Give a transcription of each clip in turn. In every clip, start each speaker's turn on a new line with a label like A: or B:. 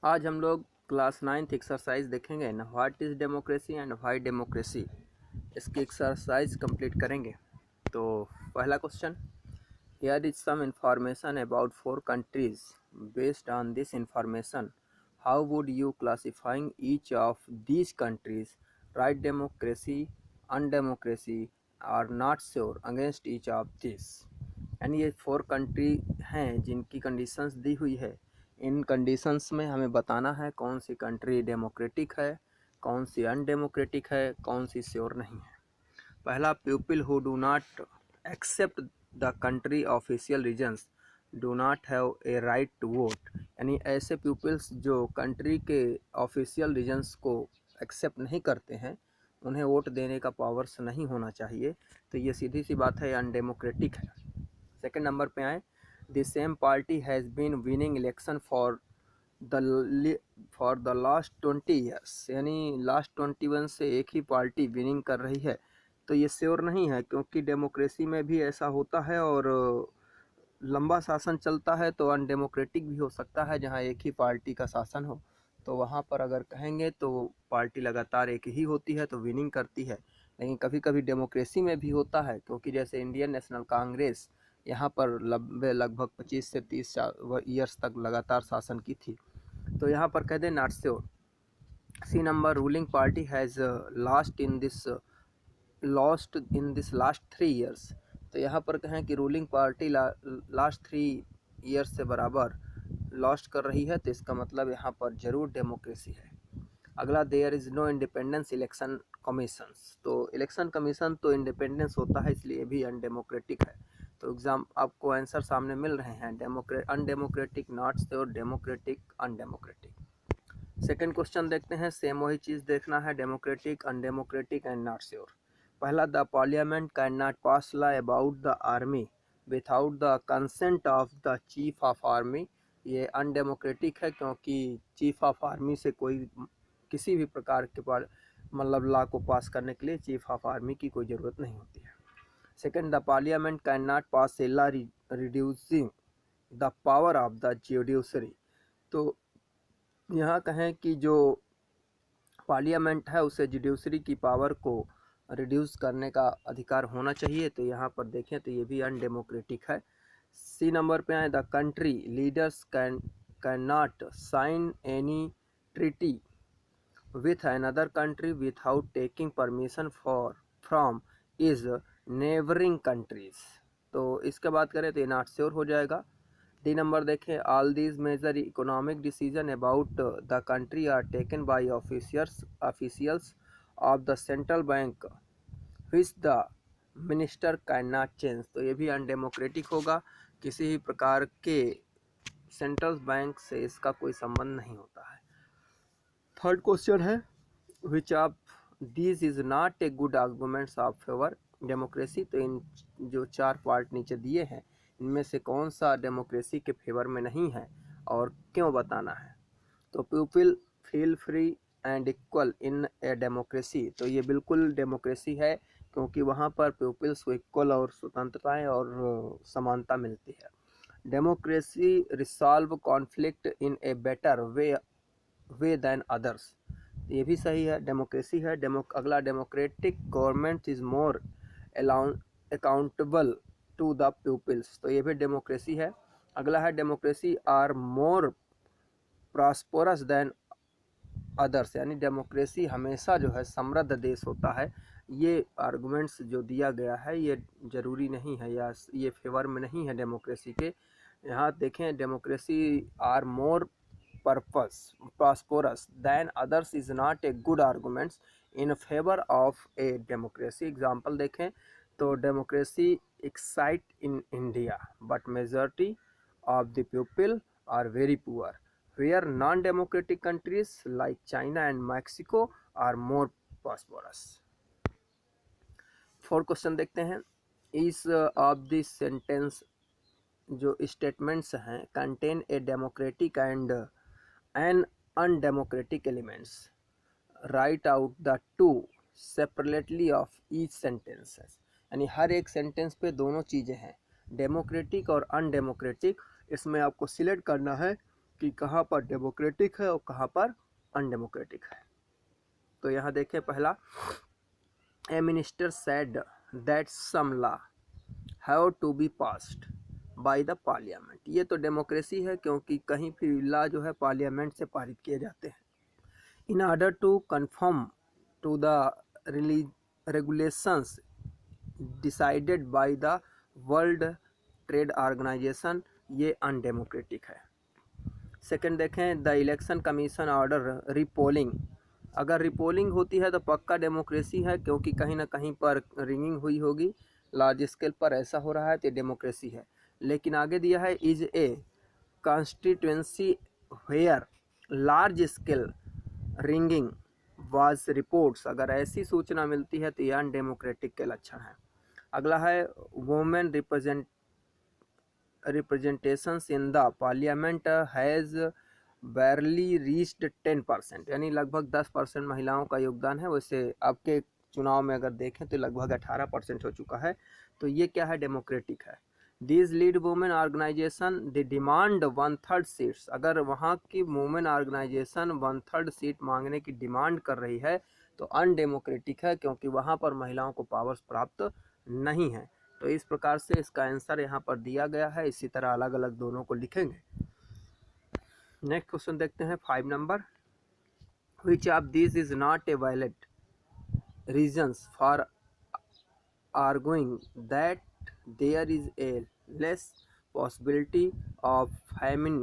A: आज हम लोग क्लास 9th एक्सरसाइज देखेंगे ना, what is democracy and why democracy. इसकी एक्सरसाइज कंप्लीट करेंगे। तो पहला question, here is some information about 4 countries. Based on this information how would you classifying each of these countries, right democracy, undemocracy or not sure against each of this. यानी ये 4 country हैं जिनकी conditions दी हुई है। इन conditions में हमें बताना है कौन सी कंट्री डेमोक्रेटिक है, कौन सी अनडेमोक्रेटिक है, कौन सी श्योर नहीं है। पहला, people who do not accept the country official reasons do not have a right to vote. यानी ऐसे पीपल्स जो कंट्री के ऑफिशियल रीजन्स को एक्सेप्ट नहीं करते हैं, उन्हें वोट देने का पावर्स नहीं होना चाहिए। तो ये सीधी सी बात है, अनडेमोक्रेटिक है। सेकंड नंबर पे आए, the same party has been winning election the last 20 years. यानी लास्ट 21 से एक ही पार्टी विनिंग कर रही है। तो ये श्योर नहीं है, क्योंकि डेमोक्रेसी में भी ऐसा होता है और लंबा शासन चलता है तो अनडेमोक्रेटिक भी हो सकता है, जहाँ एक ही पार्टी का शासन हो। तो वहाँ पर अगर कहेंगे तो पार्टी लगातार एक ही होती है तो विनिंग करती है। लेकिन कभी कभी डेमोक्रेसी में भी होता है, क्योंकि जैसे इंडियन नेशनल कांग्रेस यहाँ पर लगभग 25 से 30 ईयर्स तक लगातार शासन की थी। तो यहाँ पर कह दें not sure. C number, ruling party has lost in this last 3 years. तो यहाँ पर कहें कि रूलिंग पार्टी लास्ट 3 ईयर्स से बराबर लॉस्ट कर रही है, तो इसका मतलब यहाँ पर जरूर डेमोक्रेसी है। अगला, there is no independence election commissions. तो इलेक्शन कमीशन तो इंडिपेंडेंस होता है, इसलिए भी अनडेमोक्रेटिक है। तो एग्जाम आपको आंसर सामने मिल रहे हैं, undemocratic, not sure, democratic, undemocratic. Second question देखते हैं, सेम वही चीज़ देखना है, democratic, undemocratic and not sure. पहला, the parliament can not pass law about the army without the consent of the chief of army. ये अनडेमोक्रेटिक है, क्योंकि चीफ ऑफ आर्मी से कोई किसी भी प्रकार के मतलब लॉ को पास करने के लिए चीफ ऑफ आर्मी की कोई ज़रूरत नहीं होती है। Second, the parliament can not pass a law reducing the power of the judiciary. तो यहाँ कहें कि जो पार्लियामेंट है उसे जुडिशरी की पावर को रिड्यूस करने का अधिकार होना चाहिए। तो यहाँ पर देखें तो ये भी अनडेमोक्रेटिक है। सी नंबर पे आए, the country leaders can not sign any treaty with another country without taking permission from is neighboring countries। तो इसके बात करें तो ये नॉट श्योर हो जाएगा। डी नंबर देखें, all these major economic decision about the country are taken by officials of the central bank which the minister can not change. तो ये भी अनडेमोक्रेटिक होगा, किसी भी प्रकार के सेंट्रल बैंक से इसका कोई संबंध नहीं होता है। थर्ड क्वेश्चन है, which of this is not a good arguments of favour democracy. तो इन जो 4 पार्ट नीचे दिए हैं, इनमें से कौन सा डेमोक्रेसी के फेवर में नहीं है और क्यों बताना है। तो people feel free and equal in a democracy. तो ये बिल्कुल डेमोक्रेसी है, क्योंकि वहाँ पर पीपल्स को इक्वल और स्वतंत्रताएं और समानता मिलती है। Democracy resolve conflict in a better way than others. ये भी सही है, डेमोक्रेसी है। अगला, democratic government is more accountable to the peoples. तो ये भी डेमोक्रेसी है। अगला है, democracy are more prosperous than others. यानी डेमोक्रेसी हमेशा जो है समृद्ध देश होता है। ये आर्गुमेंट्स जो दिया गया है ये जरूरी नहीं है या ये फेवर में नहीं है डेमोक्रेसी के। यहाँ देखें, democracy are more prosperous than others is not a good arguments in favor of a democracy। Example देखें तो, democracy exist in India but majority of the people are very poor, where non-democratic countries like China and Mexico are more prosperous। Fourth question देखते हैं, इस of this sentence जो statements हैं contain a democratic and an undemocratic elements, write out the two separately of each sentences. यानी हर एक sentence पे दोनों चीज़ें हैं, डेमोक्रेटिक और अनडेमोक्रेटिक। इसमें आपको सिलेक्ट करना है कि कहाँ पर डेमोक्रेटिक है और कहाँ पर अनडेमोक्रेटिक है। तो यहाँ देखें पहला, a minister said that some law have to be passed by the parliament. ये तो डेमोक्रेसी है क्योंकि कहीं भी लॉ जो है पार्लियामेंट से पारित किए जाते हैं। In order to confirm to the regulations decided by the world trade organization, ये अनडेमोक्रेटिक है। सेकंड देखें, the election commission order repolling. अगर रिपोलिंग होती है तो पक्का डेमोक्रेसी है क्योंकि कहीं ना कहीं पर रिंगिंग हुई होगी, लार्ज स्केल पर ऐसा हो रहा है तो डेमोक्रेसी है। लेकिन आगे दिया है is a constituency where large scale rigging was reports. अगर ऐसी सूचना मिलती है तो यह अनडेमोक्रेटिक के लक्षण है। अगला है women representations in the parliament has बैरली reached 10%, यानी लगभग 10% महिलाओं का योगदान है। वैसे आपके चुनाव में अगर देखें तो लगभग 18% हो चुका है। तो ये क्या है, डेमोक्रेटिक है। These lead women organization the demand 1/3 seats. अगर वहाँ की वुमेन ऑर्गेनाइजेशन 1/3 सीट मांगने की डिमांड कर रही है तो अनडेमोक्रेटिक है क्योंकि वहाँ पर महिलाओं को पावर्स प्राप्त नहीं है। तो इस प्रकार से इसका आंसर यहाँ पर दिया गया है। इसी तरह अलग अलग दोनों को लिखेंगे। नेक्स्ट क्वेश्चन देखते हैं 5 number, which of this is not a valid reasons for arguing that there is a less possibility of famine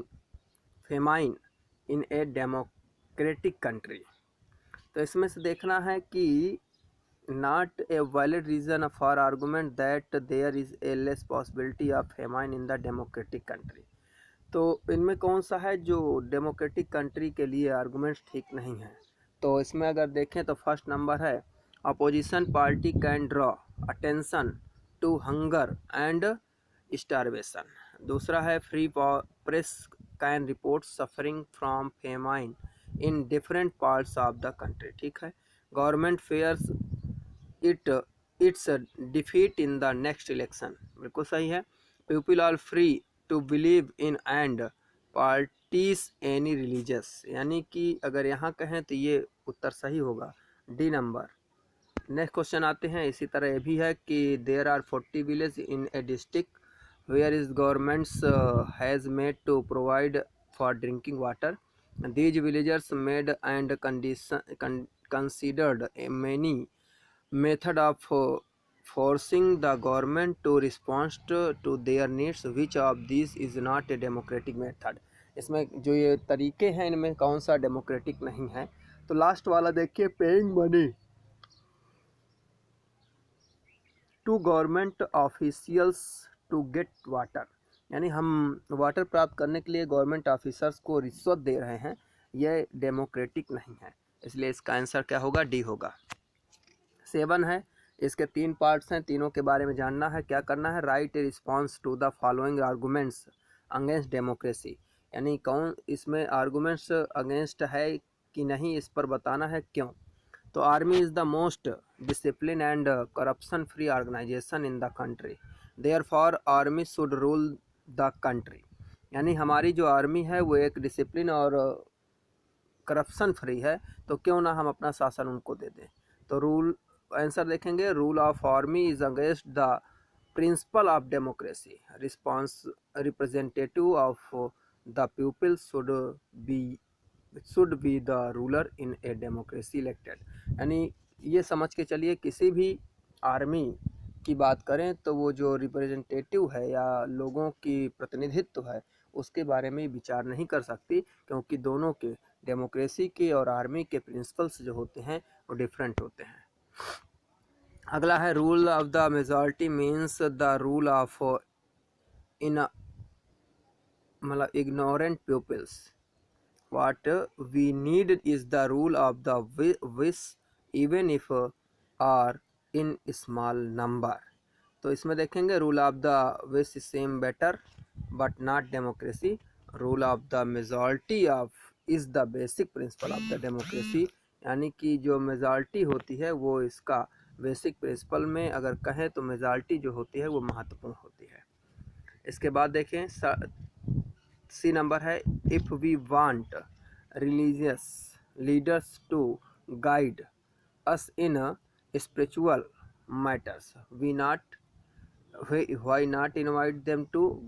A: in a democratic country। तो इसमें से देखना है कि not a valid reason for argument that there is a less possibility of famine in the democratic country। तो इनमें कौन सा है जो डेमोक्रेटिक कंट्री के लिए आर्गूमेंट्स ठीक नहीं है। तो इसमें अगर देखें तो फर्स्ट नंबर है opposition party can draw attention to hunger and starvation. दूसरा है free press can report suffering from famine in different parts of the country. ठीक है। Government fears its defeat in the next election, बिल्कुल सही है। People are free to believe in and parties any religious, यानी कि अगर यहाँ कहें तो ये उत्तर सही होगा, डी नंबर। नेक्स्ट क्वेश्चन आते हैं, इसी तरह ये भी है कि there are 40 village in a district where is governments has made to provide for drinking water. These villagers made and considered many method of forcing the government to respond to their needs, which of these is not a democratic method। इसमें जो ये तरीके हैं इनमें कौन सा democratic नहीं है। तो लास्ट वाला देखिए, paying money to government officials to get water, यानी हम वाटर प्राप्त करने के लिए गवर्नमेंट ऑफिसर्स को रिश्वत दे रहे हैं, यह डेमोक्रेटिक नहीं है। इसलिए इसका आंसर क्या होगा, डी होगा। 7 है, इसके 3 पार्ट्स हैं, तीनों के बारे में जानना है। क्या करना है, write a response to the following arguments against democracy, यानी कौन इसमें आर्गूमेंट्स अगेंस्ट है कि नहीं, इस पर बताना है क्यों। तो army is the most discipline and corruption free organization in the country, therefore army should rule the country, यानी हमारी जो आर्मी है वो एक डिसिप्लिन और करप्शन फ्री है, तो क्यों ना हम अपना शासन उनको दे दें। तो रूल आंसर देखेंगे, rule of army is against the principal of democracy, response representative of the people should be the ruler in a democracy elected, यानी ये समझ के चलिए किसी भी आर्मी की बात करें तो वो जो रिप्रेजेंटेटिव है या लोगों की प्रतिनिधित्व है उसके बारे में विचार नहीं कर सकती, क्योंकि दोनों के डेमोक्रेसी के और आर्मी के प्रिंसिपल्स जो होते हैं वो डिफरेंट होते हैं। अगला है, rule of the majority means the rule of इन मतलब ignorant peoples, what we need is the rule of the wish even if are in small number। तो इसमें देखेंगे, rule of the wish same better but not democracy, rule of the majority of is the basic principle of the democracy, यानी कि जो majority होती है वो इसका बेसिक प्रिंसिपल में अगर कहें तो मेजॉरिटी जो होती है वो महत्वपूर्ण होती है। इसके बाद देखें सी नंबर है, if we want religious leaders to guide us in spiritual matters, we not why not invite them to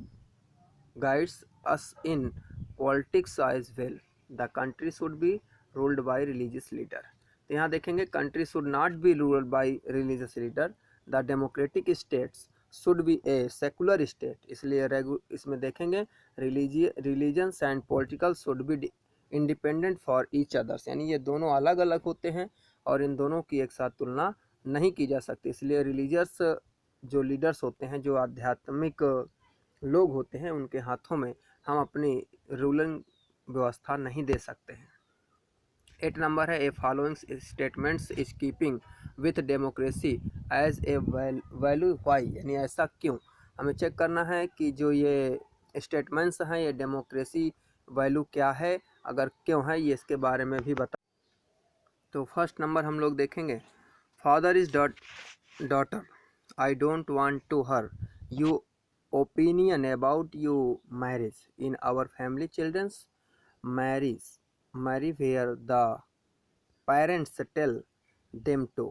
A: guides us in politics as well. The country should be ruled by religious leader. तो यहाँ देखेंगे country should not be ruled by religious leader. The democratic states should be a secular state. इसलिए इसमें देखेंगे religions and political should be independent for each others, यानी ये दोनों अलग अलग होते हैं और इन दोनों की एक साथ तुलना नहीं की जा सकती। इसलिए रिलीजियस जो लीडर्स होते हैं, जो आध्यात्मिक लोग होते हैं, उनके हाथों में हम अपनी रूलिंग व्यवस्था नहीं दे सकते हैं। 8 नंबर है, a following statements is keeping with democracy as a value why, यानी ऐसा क्यों। हमें चेक करना है कि जो ये स्टेटमेंट्स हैं ये डेमोक्रेसी वैल्यू क्या है, अगर क्यों है ये इसके बारे में भी बता। तो फर्स्ट नंबर हम लोग देखेंगे, father is daughter, I don't want to hear you opinion about you marriage in our family, children's marry where the parents tell them to।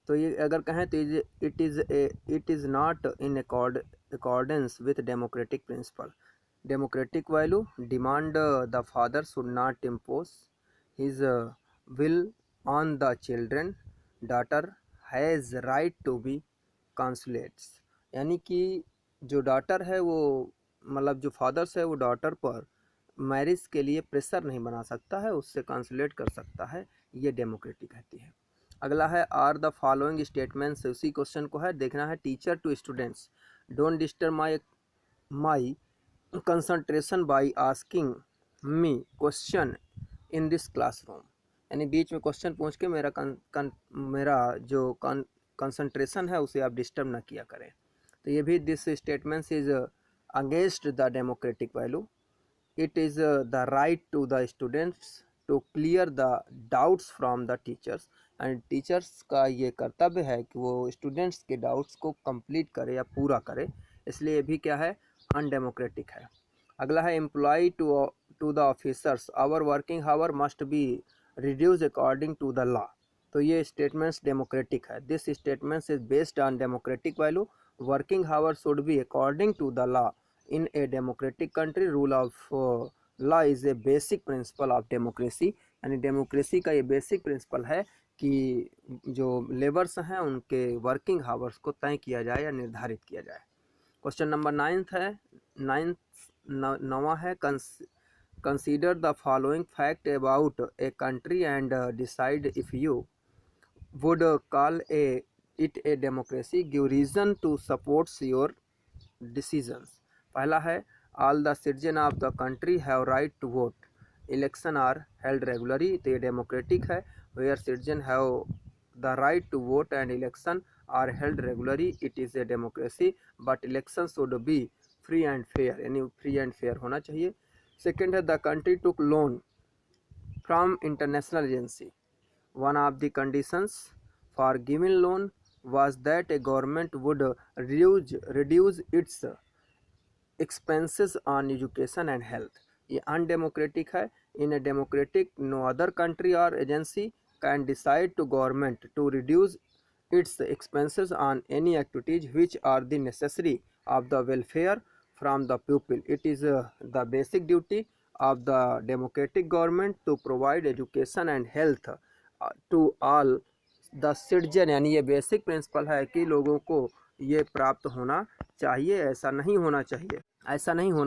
A: तो ये अगर कहें तो it is not in accordance with democratic principle, democratic value demand the father should not impose his will on the children, daughter has right to be consulates, यानी कि जो daughter है वो मतलब जो फादर्स है वो डॉटर पर मैरिज के लिए प्रेशर नहीं बना सकता है, उससे कंसुलेट कर सकता है, ये डेमोक्रेटिक कहती है। अगला है, आर द फॉलोइंग स्टेटमेंट्स, उसी क्वेश्चन को है देखना है, teacher to students, don't disturb my concentration by asking me question in this classroom, यानी बीच में क्वेश्चन पूछ के मेरा जो कंसंट्रेशन है उसे आप डिस्टर्ब ना किया करें। तो ये भी this statement is against the democratic value, it is the right to the students to clear the doubts from the teachers, and teachers का ये कर्तव्य है कि वो स्टूडेंट्स के डाउट्स को कंप्लीट करे या पूरा करे, इसलिए ये भी क्या है, अनडेमोक्रेटिक है। अगला है, employ to the officers, our working hour must be reduce according to the law, तो ये स्टेटमेंट्स डेमोक्रेटिक है। This statements is based on democratic value, working hour should be according to the law in a democratic country, rule of law is a basic principle of democracy, यानी democracy का ये basic principle है कि जो labours हैं उनके working hours को तय किया जाए या निर्धारित किया जाए। क्वेश्चन नंबर 9 है, consider the following fact about a country and decide if you would call it a democracy, give reason to supports your decisions. पहला है, all the citizen of the country have right to vote, election are held regularly, तो ये democratic है, where citizen have the right to vote and election are held regularly, it is a democracy, but election should be free and fair, यानी free and fair होना चाहिए। Second है, the country took loan from international agency, one of the conditions for giving loan was that a government would reduce its expenses on education and health, ये undemocratic है। In a democratic no other country or agency can decide to government to reduce its expenses on any activities which are the necessary of the welfare from the people. It is the basic duty of the democratic government to provide education and health to all the citizen, यानी ये basic principle है कि लोगों को ये प्राप्त होना चाहिए, ऐसा नहीं होना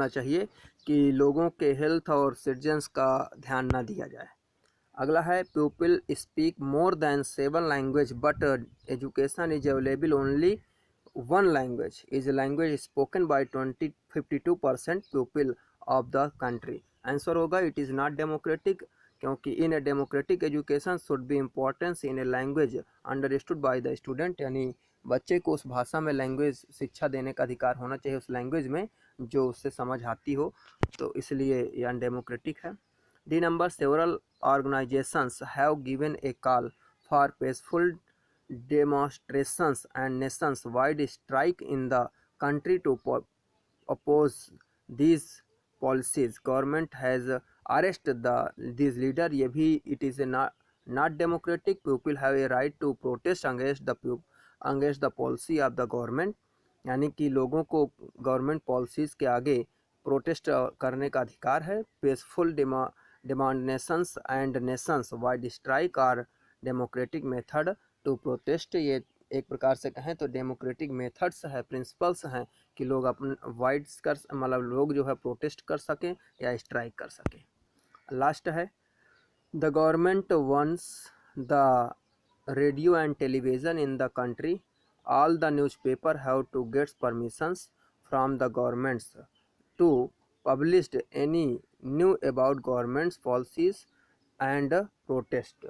A: चाहिए कि लोगों के हेल्थ और सिटीजन्स का ध्यान ना दिया जाए। अगला है, people speak more than 7 language but education is available only 1 language, is language spoken by 52% people of the country. Answer होगा, इट इज़ नॉट डेमोक्रेटिक, क्योंकि in a democratic education should be importance in a language understood by the student, यानी बच्चे को उस भाषा में language शिक्षा देने का अधिकार होना चाहिए, उस लैंग्वेज में जो उससे समझ आती हो, तो इसलिए ये अनडेमोक्रेटिक है। D number, several organisations have given A call for peaceful demonstrations and nations-wide strike in the country to oppose these policies. Government has arrested these leader. ये भी it is not democratic. People have a right to protest against the policy of the government. यानी कि लोगों को government policies के आगे protest करने का अधिकार है. Peaceful demonstrations and nations wide strike are democratic method to protest. ये एक प्रकार से कहें तो डेमोक्रेटिक मेथड्स है, प्रिंसिपल्स हैं कि लोग अपन वाइड्स कर मतलब लोग जो है प्रोटेस्ट कर सकें या स्ट्राइक कर सकें. लास्ट है the government owns the radio and television in the country. All the newspaper have to gets permissions from the governments to publish any new about governments policies and protest.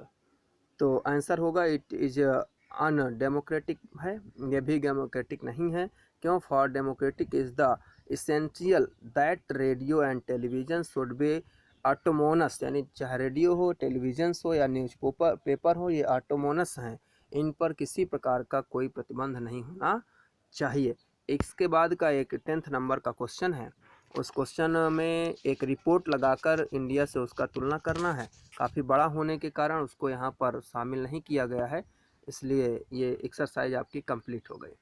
A: तो answer होगा it is undemocratic है, ये भी democratic नहीं है. क्यों? For democratic is the essential that radio and television should be autonomous. यानी चाहे रेडियो हो, टेलीविज़न हो या न्यूज़ पेपर हो, ये ऑटोनोमस हैं, इन पर किसी प्रकार का कोई प्रतिबंध नहीं होना चाहिए. इसके बाद का एक 10th नंबर का क्वेश्चन है. उस क्वेश्चन में एक रिपोर्ट लगाकर इंडिया से उसका तुलना करना है. काफ़ी बड़ा होने के कारण उसको यहाँ पर शामिल नहीं किया गया है, इसलिए ये एक्सरसाइज आपकी कंप्लीट हो गई.